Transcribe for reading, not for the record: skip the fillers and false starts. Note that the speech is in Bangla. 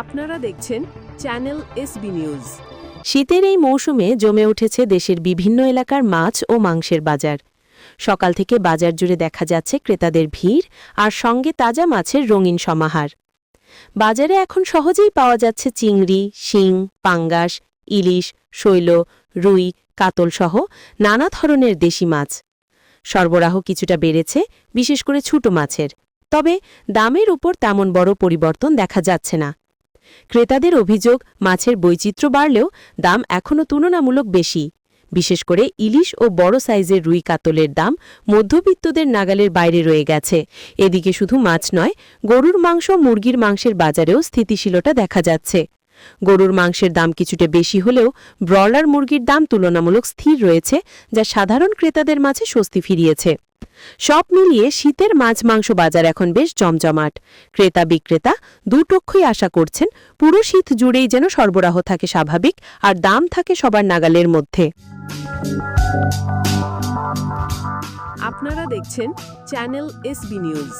আপনারা দেখছেন চ্যানেল এসবি নিউজ। শীতের এই মৌসুমে জমে উঠেছে দেশের বিভিন্ন এলাকার মাছ ও মাংসের বাজার। সকাল থেকে বাজার জুড়ে দেখা যাচ্ছে ক্রেতাদের ভিড় আর সঙ্গে তাজা মাছের রঙিন সমাহার। বাজারে এখন সহজেই পাওয়া যাচ্ছে চিংড়ি, শিং, পাঙ্গাস, ইলিশ, শৈল, রুই, কাতলসহ নানা ধরনের দেশি মাছ। সরবরাহ কিছুটা বেড়েছে, বিশেষ করে ছোট মাছের। তবে দামের উপর তেমন বড় পরিবর্তন দেখা যাচ্ছে না। ক্রেতাদের অভিযোগ, মাছের বৈচিত্র্য বাড়লেও দাম এখনও তুলনামূলক বেশি। বিশেষ করে ইলিশ ও বড় সাইজের রুই কাতলের দাম মধ্যবিত্তদের নাগালের বাইরে রয়ে গেছে। এদিকে শুধু মাছ নয়, গরুর মাংস, মুরগির মাংসের বাজারেও স্থিতিশীলতা দেখা যাচ্ছে। গরুর মাংসের দাম কিছুটা বেশি হলেও ব্রয়লার মুরগির দাম তুলনামূলক স্থির রয়েছে, যা সাধারণ ক্রেতাদের মাঝে স্বস্তি ফিরিয়েছে। সব মিলিয়ে শীতের মাছ মাংস বাজার এখন বেশ জমজমাট। ক্রেতা বিক্রেতা দুপক্ষই আশা করছেন পুরো শীত জুড়েই যেন সরবরাহ থাকে স্বাভাবিক আর দাম থাকে সবার নাগালের মধ্যে। আপনারা দেখছেন চ্যানেল এসবি নিউজ।